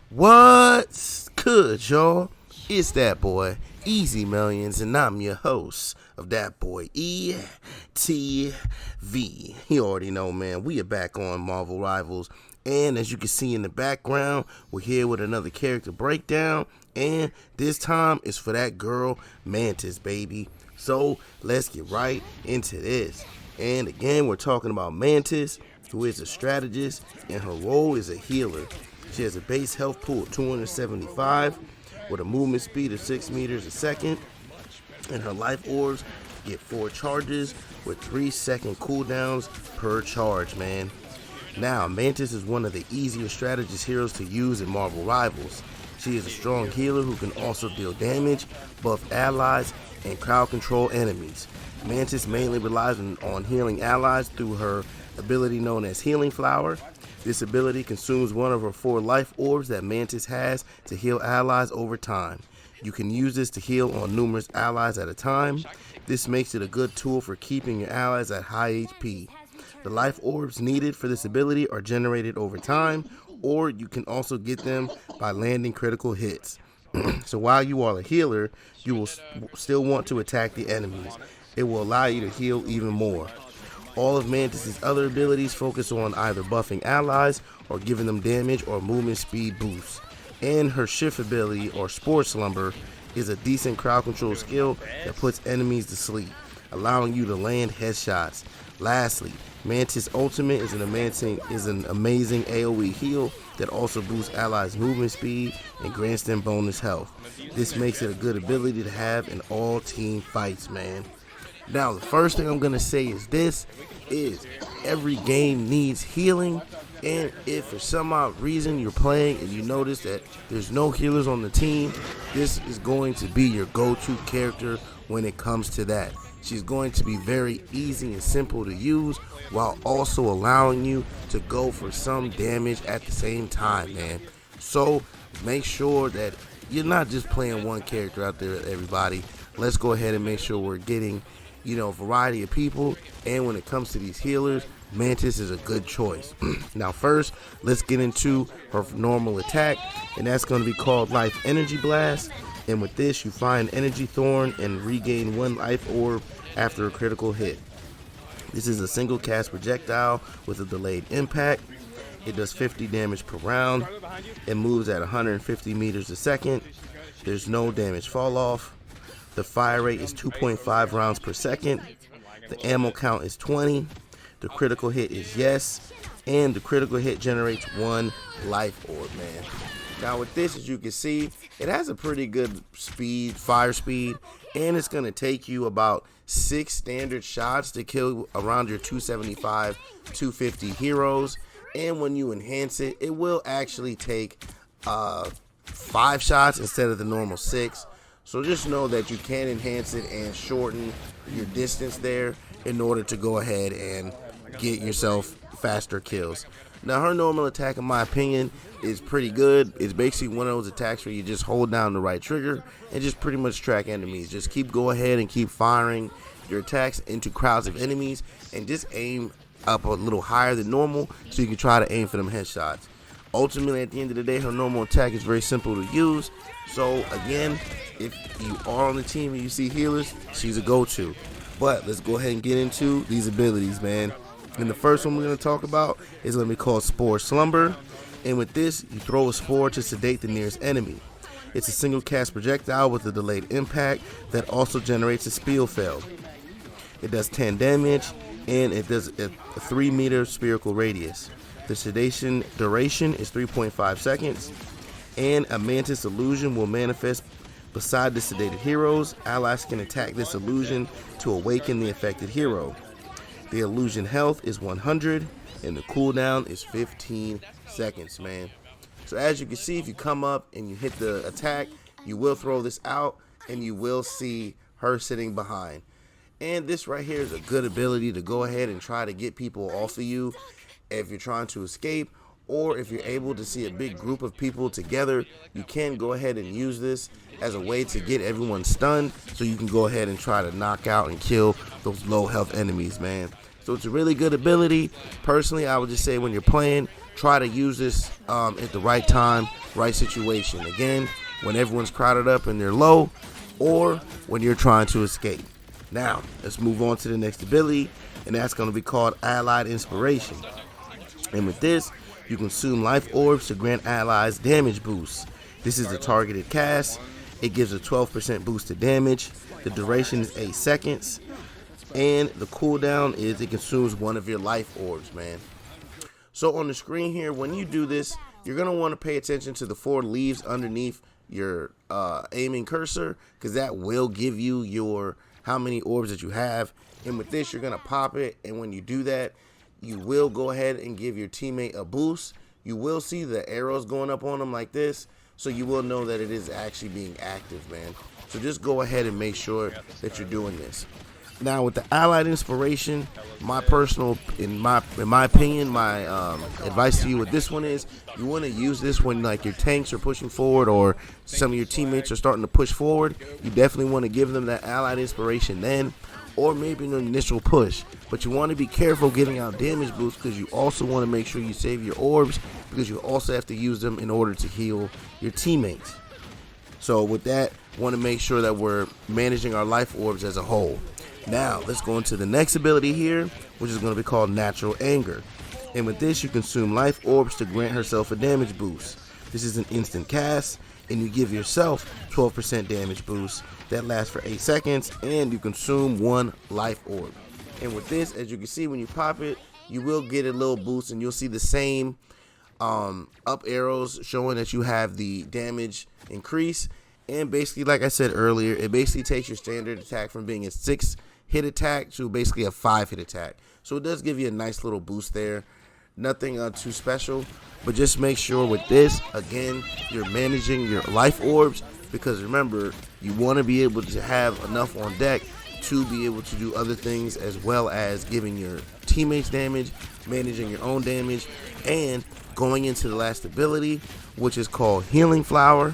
What's good, y'all? It's that boy, Easy Millions, and I'm your host of That Boy ETV. You already know, man, we are back on Marvel Rivals, and as you can see in the background, we're here with another character breakdown, and this time it's for that girl, Mantis, baby. So, let's get right into this. And again, we're talking about Mantis, who is a strategist, and her role is a healer. She has a base health pool of 275 with a movement speed of 6 meters a second, and her life orbs get 4 charges with 3-second cooldowns per charge, man. Now, Mantis is one of the easier strategist heroes to use in Marvel Rivals. She is a strong healer who can also deal damage, buff allies, and crowd control enemies. Mantis mainly relies on healing allies through her ability known as Healing Flower. This ability consumes one of her 4 life orbs that Mantis has to heal allies over time. You can use this to heal on numerous allies at a time. This makes it a good tool for keeping your allies at high HP. The life orbs needed for this ability are generated over time, or you can also get them by landing critical hits. So while you are a healer, you will still want to attack the enemies. It will allow you to heal even more. All of Mantis' other abilities focus on either buffing allies or giving them damage or movement speed boosts. And her shift ability, or Spore Slumber, is a decent crowd control skill that puts enemies to sleep, allowing you to land headshots. Lastly, Mantis' ultimate is an amazing AoE heal that also boosts allies' movement speed and grants them bonus health. This makes it a good ability to have in all team fights, man. Now, the first thing I'm going to say is every game needs healing, and if for some odd reason you're playing and you notice that there's no healers on the team, this is going to be your go-to character when it comes to that. She's going to be very easy and simple to use while also allowing you to go for some damage at the same time, man. So make sure that you're not just playing one character out there, everybody. Let's go ahead and make sure we're getting variety of people, and when it comes to these healers, Mantis is a good choice. Now first, let's get into her normal attack, and that's going to be called Life Energy Blast, and with this you find Energy Thorn and regain 1 life orb after a critical hit. This is a single cast projectile with a delayed impact. It does 50 damage per round. It moves at 150 meters a second. There's no damage fall off. The fire rate is 2.5 rounds per second. The ammo count is 20. The critical hit is yes. And the critical hit generates 1 life orb, man. Now with this, as you can see, it has a pretty good fire speed. And it's going to take you about 6 standard shots to kill around your 275, 250 heroes. And when you enhance it, it will actually take 5 shots instead of the normal 6. So just know that you can enhance it and shorten your distance there in order to go ahead and get yourself faster kills. Now her normal attack, in my opinion, is pretty good. It's basically one of those attacks where you just hold down the right trigger and just pretty much track enemies. Just go ahead and keep firing your attacks into crowds of enemies and just aim up a little higher than normal so you can try to aim for them headshots. Ultimately, at the end of the day, her normal attack is very simple to use. So again, if you are on the team and you see healers, she's a go-to. But let's go ahead and get into these abilities, man. And the first one we're going to talk about is going to be called Spore Slumber. And with this, you throw a spore to sedate the nearest enemy. It's a single cast projectile with a delayed impact that also generates a spill fail. It does 10 damage, and it does a 3-meter spherical radius. The sedation duration is 3.5 seconds, and a Mantis illusion will manifest beside the sedated heroes. Allies can attack this illusion to awaken the affected hero. The illusion health is 100, and the cooldown is 15 seconds, man. So as you can see, if you come up and you hit the attack, you will throw this out, and you will see her sitting behind. And this right here is a good ability to go ahead and try to get people off of you if you're trying to escape, or if you're able to see a big group of people together, you can go ahead and use this as a way to get everyone stunned so you can go ahead and try to knock out and kill those low health enemies, man. So it's a really good ability. Personally, I would just say when you're playing, try to use this at the right time, right situation. Again, when everyone's crowded up and they're low, or when you're trying to escape. Now, let's move on to the next ability, and that's going to be called Allied Inspiration. And with this, you consume life orbs to grant allies damage boosts. This is a targeted cast. It gives a 12% boost to damage. The duration is 8 seconds. And the cooldown is it consumes one of your life orbs, man. So on the screen here, when you do this, you're going to want to pay attention to the 4 leaves underneath your aiming cursor, because that will give you your how many orbs that you have. And with this, you're going to pop it, and when you do that, you will go ahead and give your teammate a boost. You will see the arrows going up on them like this, so you will know that it is actually being active, man. So just go ahead and make sure that you're doing this. Now with the Allied Inspiration, my personal, in my opinion, my advice to you with this one is you want to use this when like your tanks are pushing forward or some of your teammates are starting to push forward. You definitely want to give them that Allied Inspiration then, or maybe an initial push. But you want to be careful giving out damage boosts, because you also want to make sure you save your orbs, because you also have to use them in order to heal your teammates. So with that, want to make sure that we're managing our life orbs as a whole. Now, let's go into the next ability here, which is going to be called Natural Anger. And with this, you consume life orbs to grant herself a damage boost. This is an instant cast, and you give yourself 12% damage boost that lasts for 8 seconds, and you consume 1 life orb. And with this, as you can see, when you pop it, you will get a little boost, and you'll see the same up arrows showing that you have the damage increase. And basically, like I said earlier, it basically takes your standard attack from being a 6-hit attack to basically a 5-hit attack. So it does give you a nice little boost there. Nothing too special, but just make sure with this, again, you're managing your life orbs, because remember, you want to be able to have enough on deck to be able to do other things, as well as giving your teammates damage, managing your own damage, and going into the last ability, which is called Healing Flower.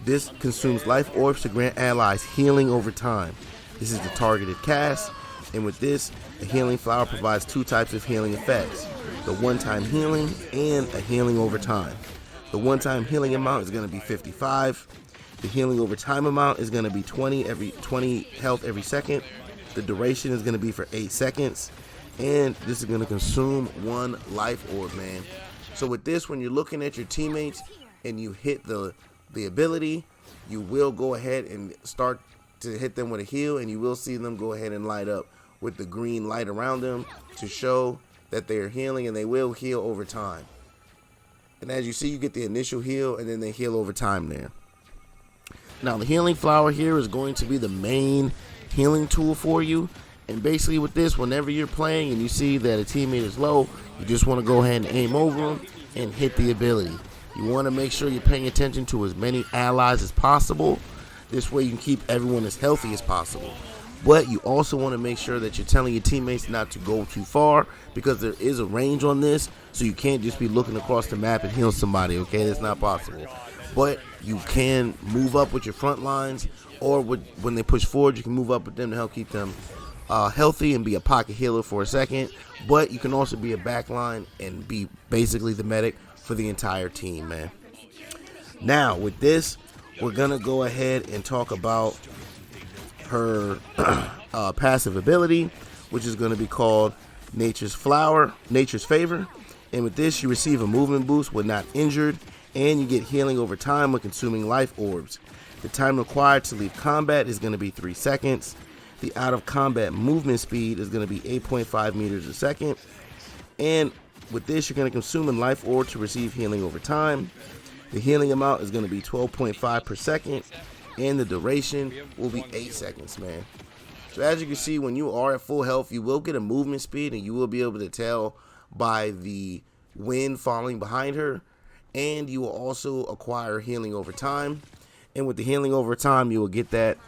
This consumes life orbs to grant allies healing over time. This is the targeted cast, and with this, the Healing Flower provides 2 types of healing effects: the one-time healing and a healing over time. The one-time healing amount is going to be 55. The healing over time amount is going to be 20 health every second. The duration is going to be for 8 seconds, and this is going to consume 1 life orb, man. So with this, when you're looking at your teammates and you hit the ability, you will go ahead and start to hit them with a heal, and you will see them go ahead and light up with the green light around them to show that they are healing, and they will heal over time. And as you see, you get the initial heal, and then they heal over time there. Now, the Healing Flower here is going to be the main healing tool for you. And basically with this, whenever you're playing and you see that a teammate is low, you just want to go ahead and aim over them and hit the ability. You want to make sure you're paying attention to as many allies as possible. This way you can keep everyone as healthy as possible. But you also want to make sure that you're telling your teammates not to go too far, because there is a range on this, so you can't just be looking across the map and heal somebody, okay? That's not possible. But you can move up with your front lines, or when they push forward, you can move up with them to help keep them healthy and be a pocket healer for a second. But you can also be a back line and be basically the medic for the entire team, man. Now, with this, we're going to go ahead and talk about her passive ability, which is going to be called Nature's Favor. And with this, you receive a movement boost when not injured, and you get healing over time when consuming life orbs. The time required to leave combat is going to be 3 seconds. The out of combat movement speed is going to be 8.5 meters a second. And with this, you're going to consume a life orb to receive healing over time. The healing amount is going to be 12.5 per second, and the duration will be 8 seconds, man. So as you can see, when you are at full health, you will get a movement speed, and you will be able to tell by the wind falling behind her, and you will also acquire healing over time. And with the healing over time, you will get that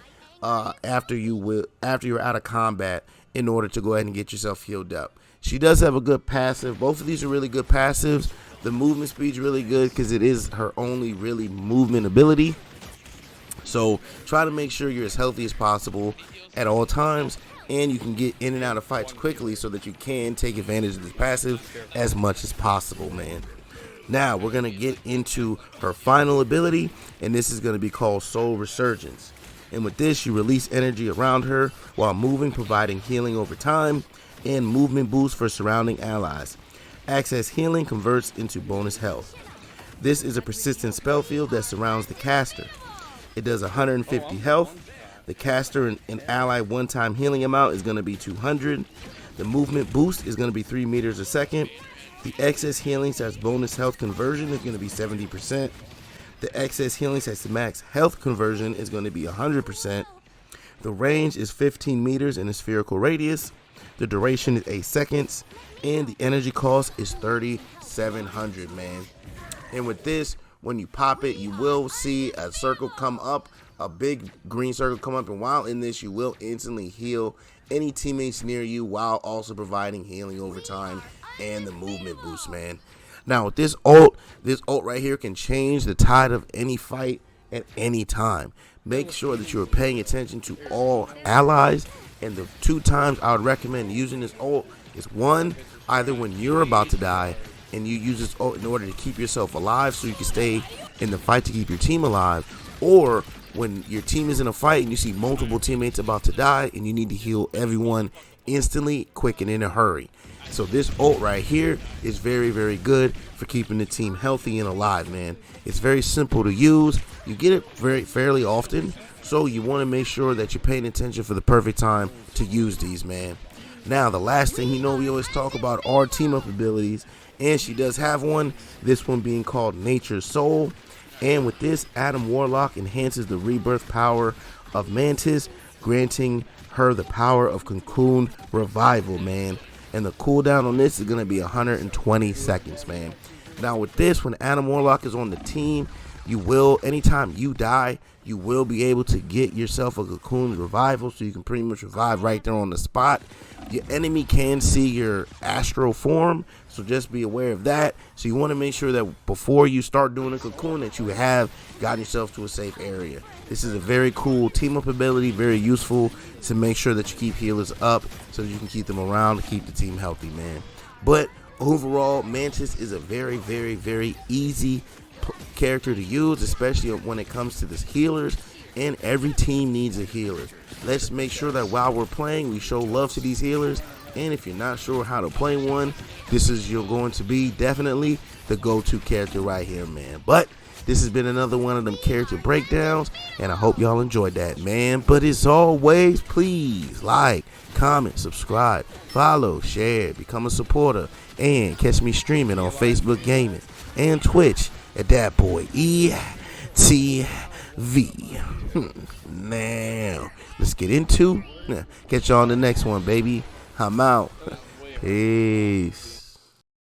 after you're out of combat, in order to go ahead and get yourself healed up. She does have a good passive. Both of these are really good passives. The movement speed's really good because it is her only really movement ability. So try to make sure you're as healthy as possible at all times, and you can get in and out of fights quickly so that you can take advantage of this passive as much as possible, man. Now we're going to get into her final ability, and this is going to be called Soul Resurgence. And with this, you release energy around her while moving, providing healing over time and movement boost for surrounding allies. Access healing converts into bonus health. This is a persistent spell field that surrounds the caster. It does 150 health. The caster and ally one-time healing amount is going to be 200. The movement boost is going to be 3 meters a second. The excess healing / bonus health conversion is going to be 70%. The excess healing / max health conversion is going to be 100%. The range is 15 meters in a spherical radius. The duration is 8 seconds. And the energy cost is 3,700, man. And with this, when you pop it, you will see a circle come up, a big green circle come up. And while in this, you will instantly heal any teammates near you while also providing healing over time and the movement boost, man. Now with this ult right here can change the tide of any fight at any time. Make sure that you are paying attention to all allies, and the 2 times I would recommend using this ult is 1, either when you're about to die and you use this ult in order to keep yourself alive so you can stay in the fight to keep your team alive, or when your team is in a fight and you see multiple teammates about to die and you need to heal everyone instantly, quick, and in a hurry. So this ult right here is very, very good for keeping the team healthy and alive, man. It's very simple to use. You get it fairly often, so you want to make sure that you're paying attention for the perfect time to use these, man. Now, the last thing, we always talk about our team-up abilities, and she does have one, this one being called Nature's Soul. And with this, Adam Warlock enhances the rebirth power of Mantis, granting her the power of Cocoon Revival, man. And the cooldown on this is going to be 120 seconds, man. Now with this, when Adam Warlock is on the team, you will, anytime you die, you will be able to get yourself a Cocoon Revival, so you can pretty much revive right there on the spot. Your enemy can see your astral form, so just be aware of that. So you want to make sure that before you start doing a cocoon that you have gotten yourself to a safe area. This is a very cool team-up ability, very useful to make sure that you keep healers up so that you can keep them around to keep the team healthy, man. But overall, Mantis is a very, very, very easy character to use, especially when it comes to the healers, and every team needs a healer. Let's make sure that while we're playing, we show love to these healers, and if you're not sure how to play one, this is going to be definitely the go-to character right here, man. But this has been another one of them character breakdowns, and I hope y'all enjoyed that, man. But as always, please like, comment, subscribe, follow, share, become a supporter, and catch me streaming on Facebook Gaming and Twitch at That Boy ETV. Now, let's get into. Catch y'all on the next one, baby. I'm out. Peace.